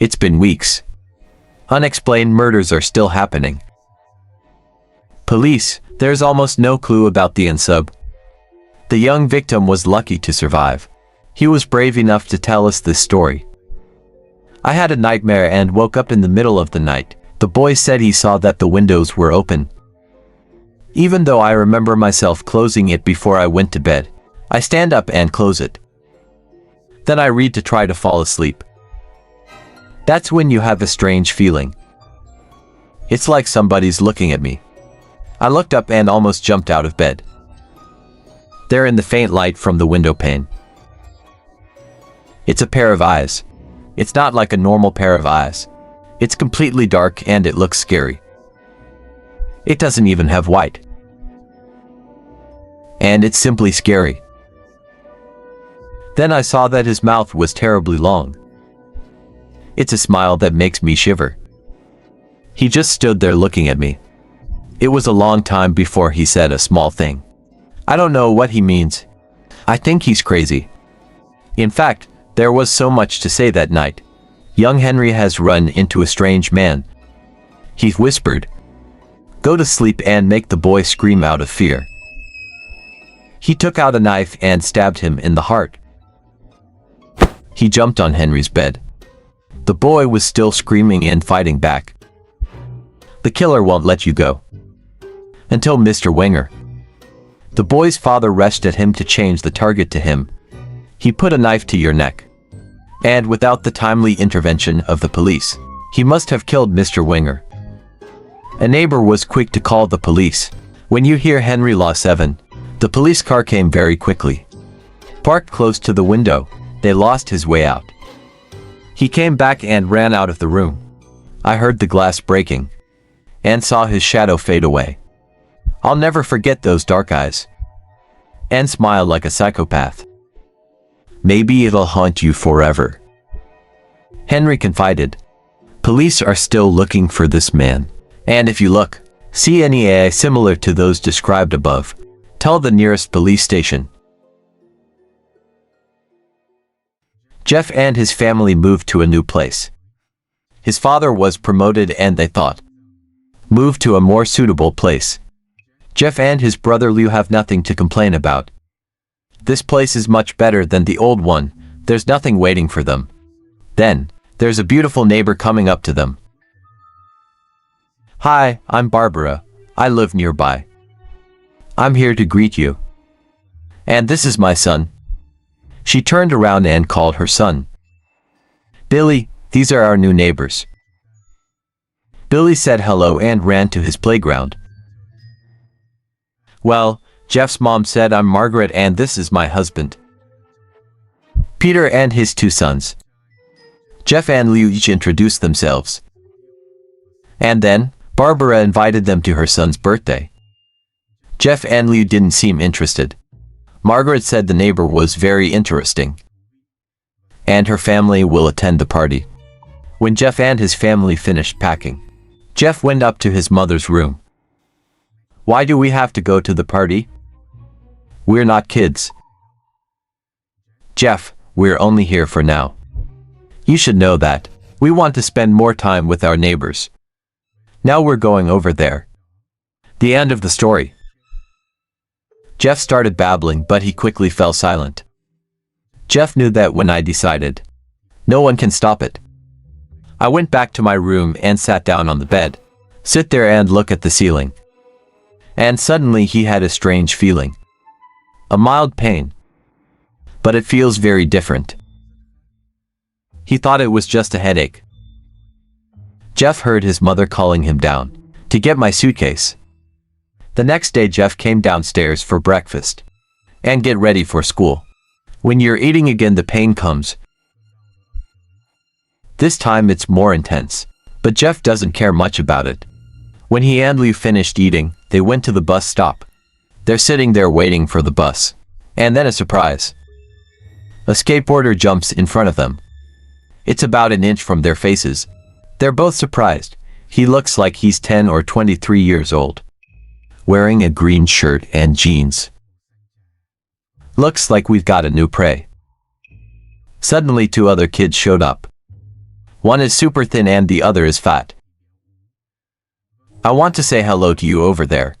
It's been weeks. Unexplained murders are still happening. Police, there's almost no clue about the unsub. The young victim was lucky to survive. He was brave enough to tell us this story. I had a nightmare and woke up in the middle of the night. The boy said he saw that the windows were open. Even though I remember myself closing it before I went to bed, I stand up and close it. Then I read to try to fall asleep. That's when you have a strange feeling. It's like somebody's looking at me. I looked up and almost jumped out of bed. There in the faint light from the window pane. It's a pair of eyes. It's not like a normal pair of eyes. It's completely dark and it looks scary. It doesn't even have white. And it's simply scary. Then I saw that his mouth was terribly long. It's a smile that makes me shiver. He just stood there looking at me. It was a long time before he said a small thing. I don't know what he means. I think he's crazy. In fact, there was so much to say that night. Young Henry has run into a strange man. He whispered, "Go to sleep," and make the boy scream out of fear. He took out a knife and stabbed him in the heart. He jumped on Henry's bed. The boy was still screaming and fighting back. The killer won't let you go. Until Mr. Wenger. The boy's father rushed at him to change the target to him. He put a knife to your neck. And without the timely intervention of the police, he must have killed Mr. Wenger. A neighbor was quick to call the police. When you hear Henry Law 7, the police car came very quickly. Parked close to the window, they lost his way out. He came back and ran out of the room. I heard the glass breaking and saw his shadow fade away. I'll never forget those dark eyes. And smile like a psychopath. Maybe it'll haunt you forever. Henry confided. Police are still looking for this man. And if you see any AI similar to those described above, tell the nearest police station. Jeff and his family moved to a new place. His father was promoted and they thought, move to a more suitable place. Jeff and his brother Lou have nothing to complain about. This place is much better than the old one. There's nothing waiting for them. Then, there's a beautiful neighbor coming up to them. Hi, I'm Barbara. I live nearby. I'm here to greet you. And this is my son. She turned around and called her son. Billy, these are our new neighbors. Billy said hello and ran to his playground. Well, Jeff's mom said I'm Margaret and this is my husband. Peter and his two sons. Jeff and Lou each introduced themselves. And then, Barbara invited them to her son's birthday. Jeff and Lou didn't seem interested. Margaret said the neighbor was very interesting. And her family will attend the party. When Jeff and his family finished packing, Jeff went up to his mother's room. Why do we have to go to the party? We're not kids. Jeff, we're only here for now. You should know that. We want to spend more time with our neighbors. Now we're going over there. The end of the story. Jeff started babbling, but he quickly fell silent. Jeff knew that when I decided, no one can stop it. I went back to my room and sat down on the bed. Sit there and look at the ceiling. And suddenly he had a strange feeling. A mild pain. But it feels very different. He thought it was just a headache. Jeff heard his mother calling him down to get my suitcase. The next day Jeff came downstairs for breakfast and get ready for school. When you're eating again, the pain comes. This time it's more intense, but Jeff doesn't care much about it. When he and Lou finished eating, they went to the bus stop. They're sitting there waiting for the bus. And then a surprise. A skateboarder jumps in front of them. It's about an inch from their faces. They're both surprised. He looks like he's 10 or 23 years old. Wearing a green shirt and jeans. Looks like we've got a new prey. Suddenly two other kids showed up. One is super thin and the other is fat. I want to say hello to you over there.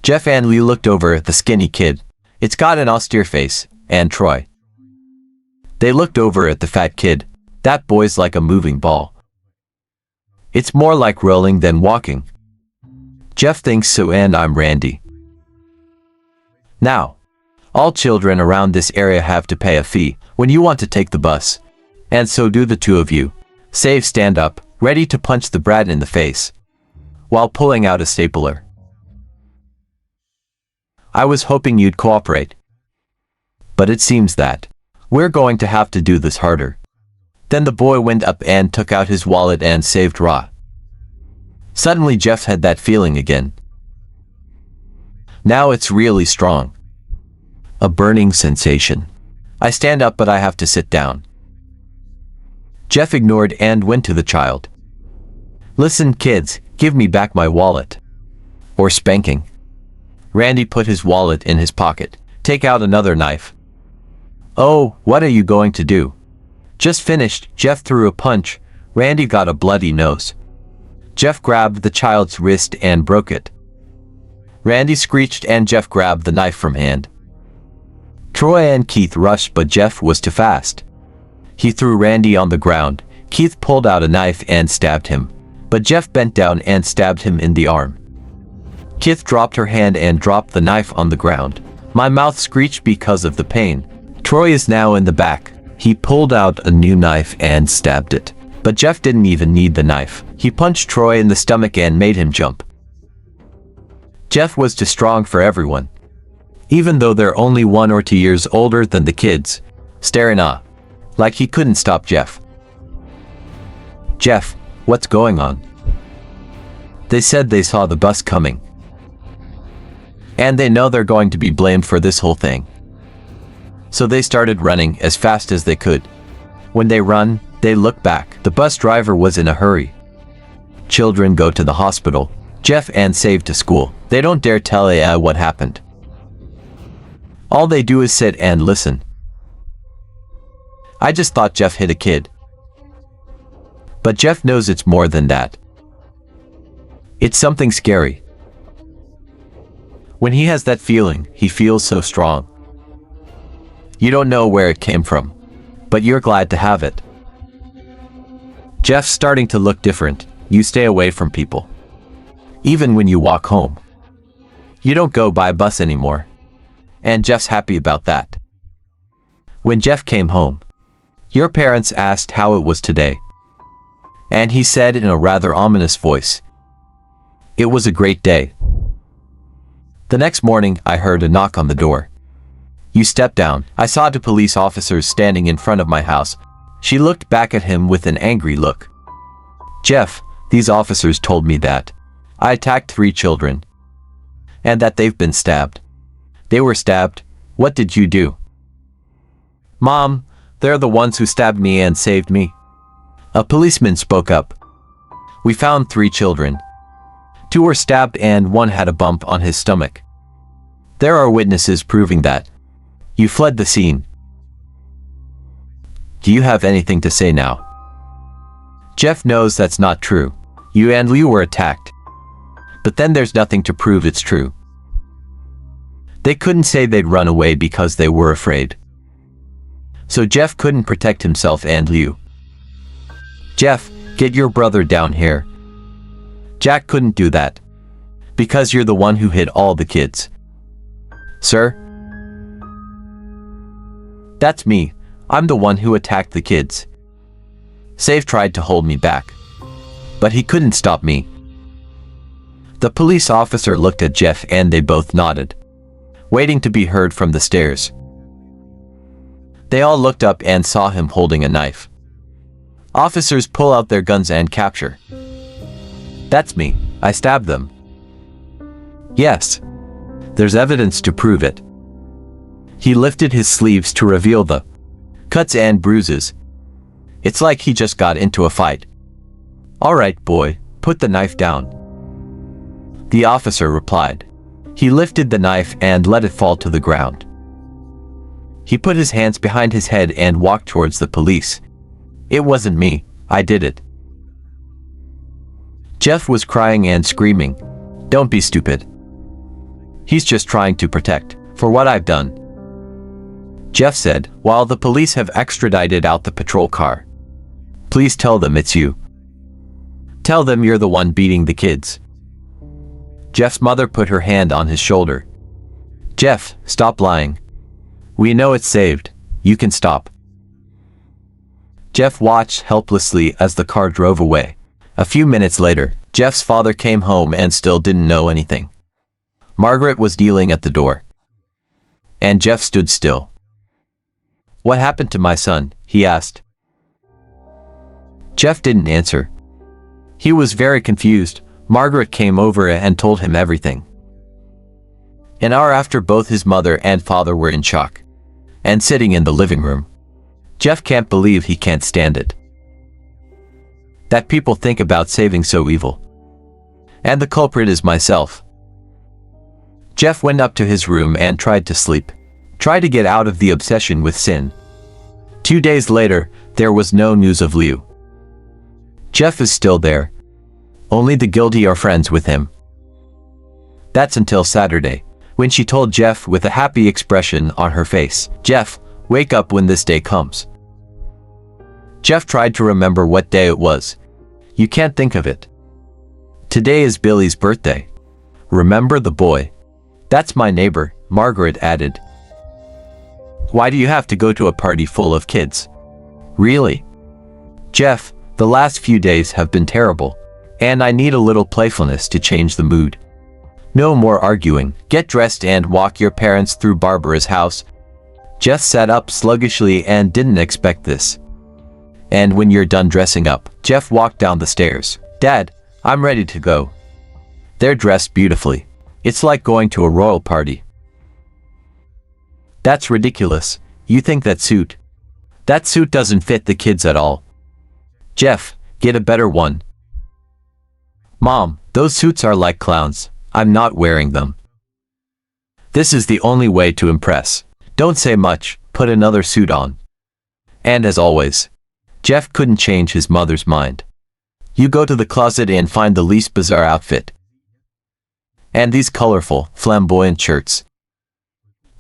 Jeff and Liu looked over at the skinny kid. It's got an austere face, and Troy. They looked over at the fat kid. That boy's like a moving ball. It's more like rolling than walking. Jeff thinks so, and I'm Randy. Now, all children around this area have to pay a fee when you want to take the bus. And so do the two of you. Save stand up, ready to punch the brat in the face, while pulling out a stapler. I was hoping you'd cooperate. But it seems that we're going to have to do this harder. Then the boy went up and took out his wallet and saved Ra. Suddenly Jeff had that feeling again. Now it's really strong. A burning sensation. I stand up, but I have to sit down. Jeff ignored and went to the child. Listen, kids, give me back my wallet. Or spanking. Randy put his wallet in his pocket. Take out another knife. Oh, what are you going to do? Just finished. Jeff threw a punch. Randy got a bloody nose. Jeff grabbed the child's wrist and broke it. Randy screeched and Jeff grabbed the knife from hand. Troy and Keith rushed, but Jeff was too fast. He threw Randy on the ground. Keith pulled out a knife and stabbed him, but Jeff bent down and stabbed him in the arm. Keith dropped her hand and dropped the knife on the ground. My mouth screeched because of the pain. Troy is now in the back. He pulled out a new knife and stabbed it. But Jeff didn't even need the knife. He punched Troy in the stomach and made him jump. Jeff was too strong for everyone. Even though they're only 1 or 2 years older than the kids. Stare in awe. Like he couldn't stop Jeff. Jeff, what's going on? They said they saw the bus coming. And they know they're going to be blamed for this whole thing. So they started running as fast as they could. When they run, they look back. The bus driver was in a hurry. Children go to the hospital. Jeff and Save to school. They don't dare tell AI what happened. All they do is sit and listen. I just thought Jeff hit a kid. But Jeff knows it's more than that. It's something scary. When he has that feeling, he feels so strong. You don't know where it came from, but you're glad to have it. Jeff's starting to look different. You stay away from people. Even when you walk home. You don't go by bus anymore. And Jeff's happy about that. When Jeff came home, your parents asked how it was today. And he said in a rather ominous voice, "It was a great day." The next morning, I heard a knock on the door. You stepped down. I saw 2 police officers standing in front of my house. She looked back at him with an angry look. Jeff, these officers told me that I attacked 3 children. And that they've been stabbed. They were stabbed. What did you do? Mom, they're the ones who stabbed me and saved me. A policeman spoke up. We found 3 children. 2 were stabbed and 1 had a bump on his stomach. There are witnesses proving that. You fled the scene. Do you have anything to say now? Jeff knows that's not true. You and Liu were attacked. But then there's nothing to prove it's true. They couldn't say they'd run away because they were afraid. So Jeff couldn't protect himself and Liu. Jeff, get your brother down here. Jack couldn't do that. Because you're the one who hit all the kids. Sir? That's me. I'm the one who attacked the kids. Save tried to hold me back. But he couldn't stop me. The police officer looked at Jeff and they both nodded, waiting to be heard from the stairs. They all looked up and saw him holding a knife. Officers pull out their guns and capture. That's me. I stabbed them. Yes. There's evidence to prove it. He lifted his sleeves to reveal the cuts and bruises. It's like he just got into a fight. All right, boy, put the knife down. The officer replied. He lifted the knife and let it fall to the ground. He put his hands behind his head and walked towards the police. It wasn't me. I did it. Jeff was crying and screaming. Don't be stupid. He's just trying to protect, for what I've done. Jeff said, while the police have extradited out the patrol car. Please tell them it's you. Tell them you're the one beating the kids. Jeff's mother put her hand on his shoulder. Jeff, stop lying. We know it's saved. You can stop. Jeff watched helplessly as the car drove away. A few minutes later, Jeff's father came home and still didn't know anything. Margaret was kneeling at the door. And Jeff stood still. What happened to my son? He asked. Jeff didn't answer. He was very confused. Margaret came over and told him everything. An hour after, both his mother and father were in shock. And sitting in the living room. Jeff can't believe he can't stand it. That people think about saving so evil. And the culprit is myself. Jeff went up to his room and tried to sleep. Tried to get out of the obsession with sin. 2 days later, there was no news of Liu. Jeff is still there. Only the guilty are friends with him. That's until Saturday, when she told Jeff with a happy expression on her face, Jeff, wake up when this day comes. Jeff tried to remember what day it was. You can't think of it. Today is Billy's birthday. Remember the boy? That's my neighbor, Margaret added. Why do you have to go to a party full of kids? Really? Jeff, the last few days have been terrible, and I need a little playfulness to change the mood. No more arguing. Get dressed and walk your parents through Barbara's house. Jeff sat up sluggishly and didn't expect this. And when you're done dressing up, Jeff walked down the stairs. Dad, I'm ready to go. They're dressed beautifully. It's like going to a royal party. That's ridiculous. You think that suit? That suit doesn't fit the kids at all. Jeff, get a better one. Mom, those suits are like clowns. I'm not wearing them. This is the only way to impress. Don't say much, put another suit on. And as always, Jeff couldn't change his mother's mind. You go to the closet and find the least bizarre outfit. And these colorful, flamboyant shirts.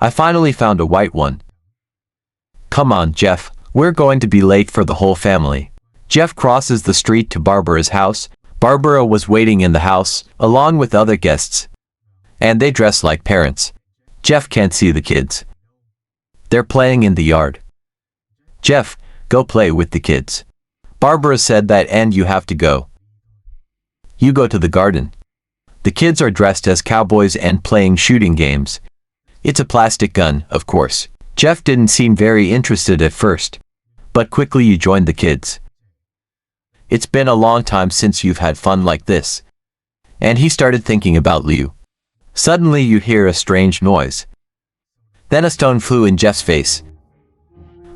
I finally found a white one. Come on, Jeff, we're going to be late for the whole family. Jeff crosses the street to Barbara's house. Barbara was waiting in the house, along with other guests. And they dress like parents. Jeff can't see the kids. They're playing in the yard. Jeff, go play with the kids. Barbara said that and you have to go. You go to the garden. The kids are dressed as cowboys and playing shooting games. It's a plastic gun, of course. Jeff didn't seem very interested at first. But quickly you joined the kids. It's been a long time since you've had fun like this. And he started thinking about Liu. Suddenly you hear a strange noise. Then a stone flew in Jeff's face.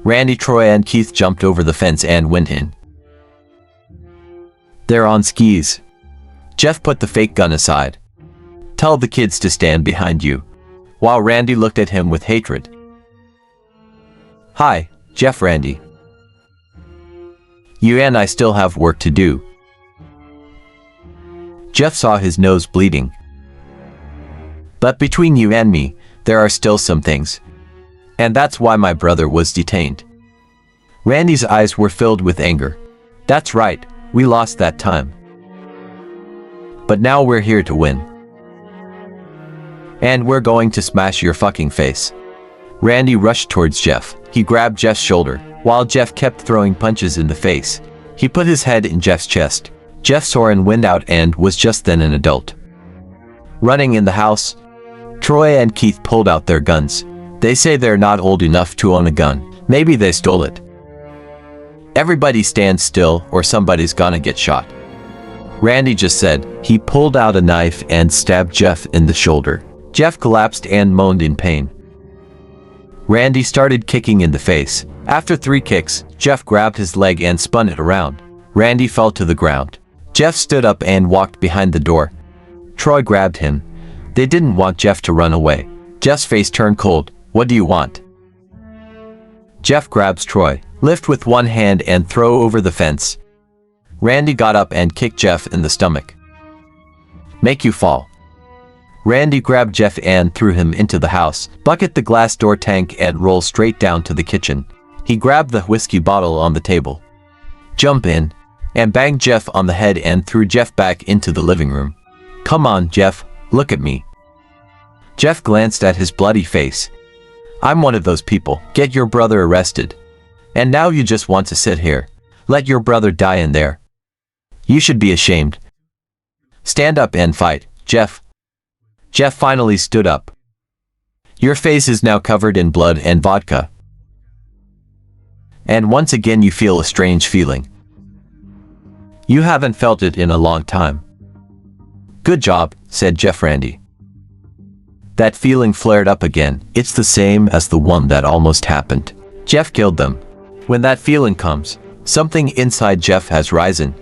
Randy, Troy and Keith jumped over the fence and went in. They're on skis. Jeff put the fake gun aside. Tell the kids to stand behind you. While Randy looked at him with hatred. Hi, Jeff. Randy. You and I still have work to do. Jeff saw his nose bleeding. But between you and me, there are still some things. And that's why my brother was detained. Randy's eyes were filled with anger. That's right, we lost that time. But now we're here to win. And we're going to smash your fucking face. Randy rushed towards Jeff. He grabbed Jeff's shoulder, while Jeff kept throwing punches in the face. He put his head in Jeff's chest. Jeff saw and went out and was just then an adult. Running in the house, Troy and Keith pulled out their guns. They say they're not old enough to own a gun. Maybe they stole it. Everybody stand still or somebody's gonna get shot. Randy just said. He pulled out a knife and stabbed Jeff in the shoulder. Jeff collapsed and moaned in pain. Randy started kicking in the face. After 3 kicks, Jeff grabbed his leg and spun it around. Randy fell to the ground. Jeff stood up and walked behind the door. Troy grabbed him. They didn't want Jeff to run away. Jeff's face turned cold. What do you want? Jeff grabs Troy. Lift with one hand and throw over the fence. Randy got up and kicked Jeff in the stomach. Make you fall. Randy grabbed Jeff and threw him into the house, bucket the glass door tank and roll straight down to the kitchen. He grabbed the whiskey bottle on the table, jump in, and banged Jeff on the head and threw Jeff back into the living room. Come on, Jeff, look at me. Jeff glanced at his bloody face. I'm one of those people. Get your brother arrested. And now you just want to sit here. Let your brother die in there. You should be ashamed. Stand up and fight, Jeff. Jeff finally stood up. Your face is now covered in blood and vodka. And once again you feel a strange feeling. You haven't felt it in a long time. Good job, said Jeff Randy. That feeling flared up again. It's the same as the one that almost happened. Jeff killed them. When that feeling comes, something inside Jeff has risen.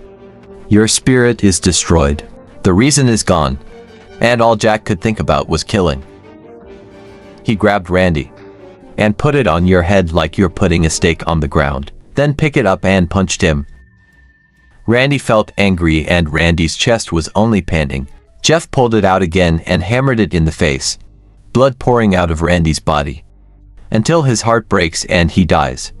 Your spirit is destroyed. The reason is gone. And all Jack could think about was killing. He grabbed Randy and put it on your head like you're putting a steak on the ground. Then pick it up and punched him. Randy felt angry and Randy's chest was only panting. Jeff pulled it out again and hammered it in the face. Blood pouring out of Randy's body. Until his heart breaks and he dies.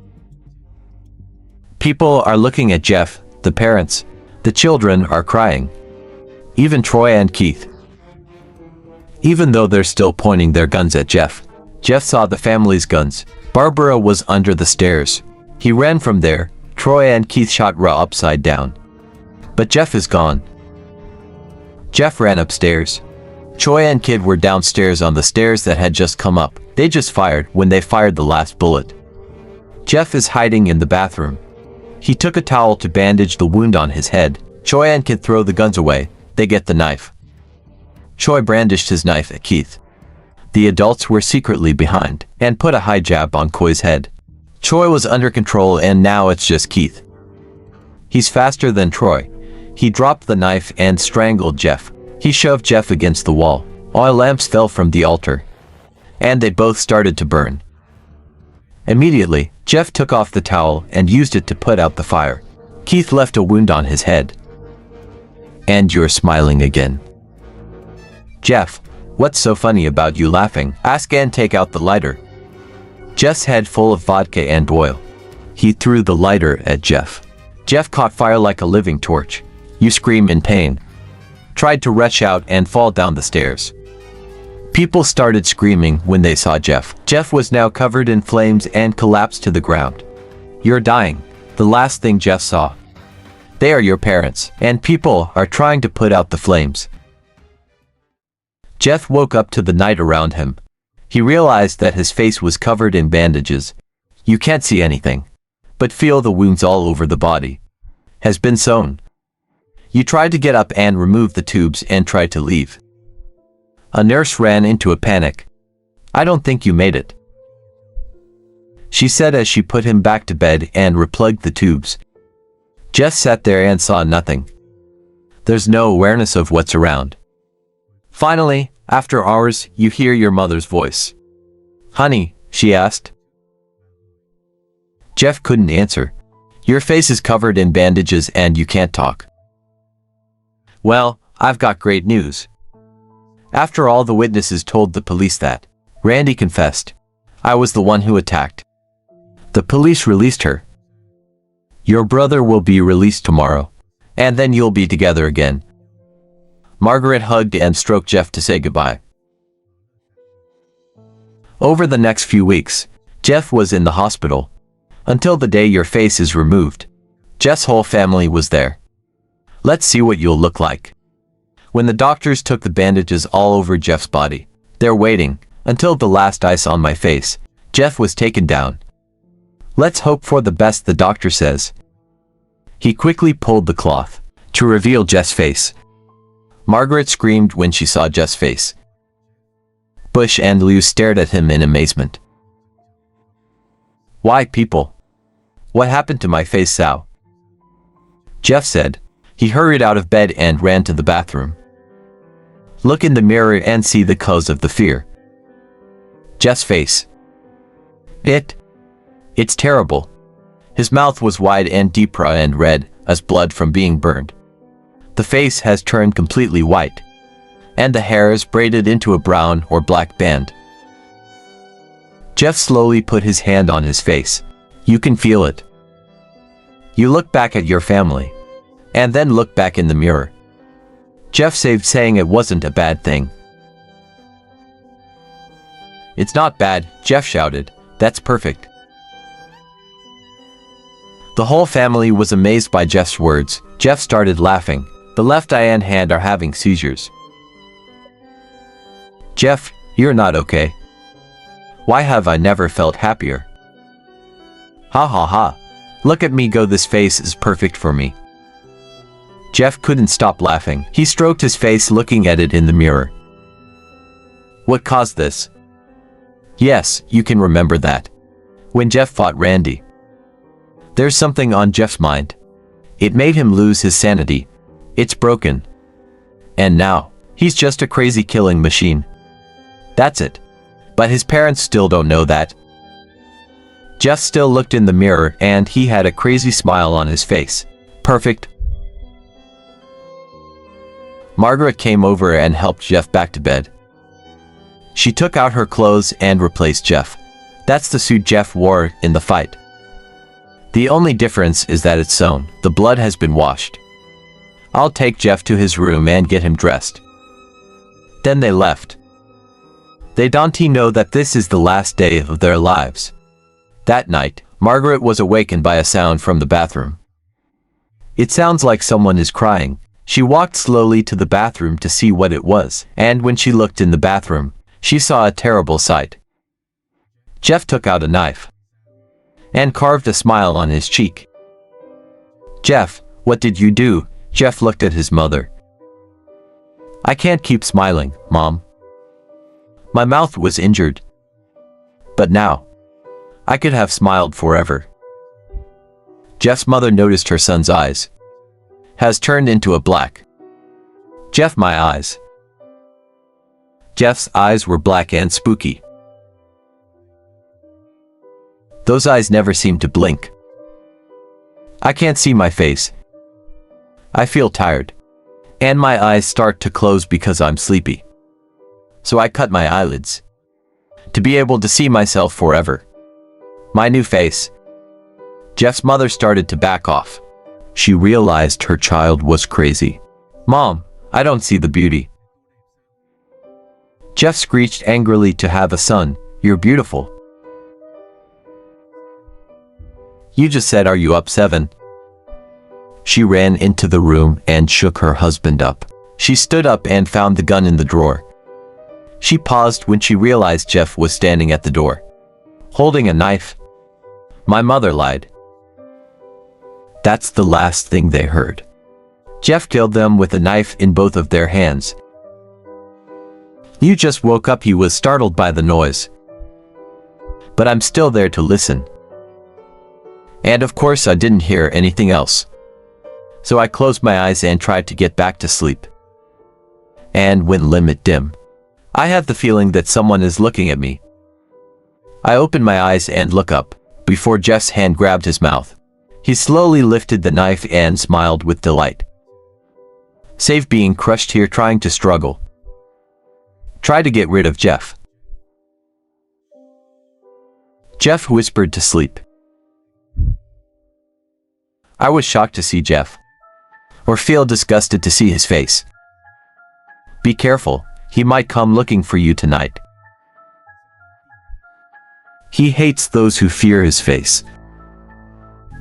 People are looking at Jeff, the parents. The children are crying. Even Troy and Keith. Even though they're still pointing their guns at Jeff. Jeff saw the family's guns. Barbara was under the stairs. He ran from there. Troy and Keith shot Ra upside down. But Jeff is gone. Jeff ran upstairs. Troy and Kid were downstairs on the stairs that had just come up. They just fired when they fired the last bullet. Jeff is hiding in the bathroom. He took a towel to bandage the wound on his head. Troy and Kid throw the guns away. They get the knife. Troy brandished his knife at Keith. The adults were secretly behind and put a hijab on Koi's head. Troy was under control and now it's just Keith. He's faster than Troy. He dropped the knife and strangled Jeff. He shoved Jeff against the wall. Oil lamps fell from the altar. And they both started to burn. Immediately, Jeff took off the towel and used it to put out the fire. Keith left a wound on his head. And you're smiling again. Jeff, what's so funny about you laughing? Ask and take out the lighter. Jeff's head full of vodka and oil. He threw the lighter at Jeff. Jeff caught fire like a living torch. You scream in pain. Tried to rush out and fall down the stairs. People started screaming when they saw Jeff. Jeff was now covered in flames and collapsed to the ground. You're dying. The last thing Jeff saw. They are your parents, and people are trying to put out the flames. Jeff woke up to the night around him. He realized that his face was covered in bandages. You can't see anything, but feel the wounds all over the body. Has been sewn. You tried to get up and remove the tubes and tried to leave. A nurse ran into a panic. I don't think you made it, she said as she put him back to bed and replugged the tubes. Jeff sat there and saw nothing. There's no awareness of what's around. Finally, after hours, you hear your mother's voice. Honey, she asked. Jeff couldn't answer. Your face is covered in bandages and you can't talk. Well, I've got great news. After all the witnesses told the police that Randy confessed. I was the one who attacked. The police released her. Your brother will be released tomorrow, and then you'll be together again. Margaret hugged and stroked Jeff to say goodbye. Over the next few weeks, Jeff was in the hospital. Until the day your face is removed. Jeff's whole family was there. Let's see what you'll look like. When the doctors took the bandages all over Jeff's body, they're waiting until the last ice on my face. Jeff was taken down. Let's hope for the best, the doctor says. He quickly pulled the cloth to reveal Jeff's face. Margaret screamed when she saw Jeff's face. Bush and Liu stared at him in amazement. Why, people? What happened to my face, Sal? Jeff said. He hurried out of bed and ran to the bathroom. Look in the mirror and see the cause of the fear. Jeff's face. It's terrible. His mouth was wide and deep and red as blood from being burned. The face has turned completely white, and the hair is braided into a brown or black band. Jeff slowly put his hand on his face. You can feel it. You look back at your family, and then look back in the mirror. Jeff saved saying it wasn't a bad thing. It's not bad, Jeff shouted. That's perfect. The whole family was amazed by Jeff's words. Jeff started laughing. The left eye and hand are having seizures. Jeff, you're not okay. Why have I never felt happier? Ha ha ha. Look at me go, this face is perfect for me. Jeff couldn't stop laughing. He stroked his face looking at it in the mirror. What caused this? Yes, you can remember that. When Jeff fought Randy. There's something on Jeff's mind. It made him lose his sanity. It's broken. And now, he's just a crazy killing machine. That's it. But his parents still don't know that. Jeff still looked in the mirror and he had a crazy smile on his face. Perfect. Margaret came over and helped Jeff back to bed. She took out her clothes and replaced Jeff. That's the suit Jeff wore in the fight. The only difference is that it's sewn. The blood has been washed. I'll take Jeff to his room and get him dressed. Then they left. They don't know that this is the last day of their lives. That night, Margaret was awakened by a sound from the bathroom. It sounds like someone is crying. She walked slowly to the bathroom to see what it was, and when she looked in the bathroom, she saw a terrible sight. Jeff took out a knife and carved a smile on his cheek. Jeff, what did you do? Jeff looked at his mother. I can't keep smiling, Mom. My mouth was injured. But now, I could have smiled forever. Jeff's mother noticed her son's eyes has turned into a black. Jeff, my eyes. Jeff's eyes were black and spooky. Those eyes never seemed to blink. I can't see my face. I feel tired. And my eyes start to close because I'm sleepy. So I cut my eyelids to be able to see myself forever. My new face. Jeff's mother started to back off. She realized her child was crazy. Mom, I don't see the beauty. Jeff screeched angrily to have a son. You're beautiful. You just said, are you up 7? She ran into the room and shook her husband up. She stood up and found the gun in the drawer. She paused when she realized Jeff was standing at the door, holding a knife. My mother lied. That's the last thing they heard. Jeff killed them with a knife in both of their hands. You just woke up. He was startled by the noise. But I'm still there to listen. And of course I didn't hear anything else. So I closed my eyes and tried to get back to sleep. And when limit dim, I had the feeling that someone is looking at me. I opened my eyes and look up, before Jeff's hand grabbed his mouth. He slowly lifted the knife and smiled with delight. Save being crushed here trying to struggle. Try to get rid of Jeff. Jeff whispered to sleep. I was shocked to see Jeff. Or feel disgusted to see his face. Be careful, he might come looking for you tonight. He hates those who fear his face.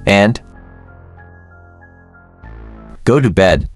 And go to bed.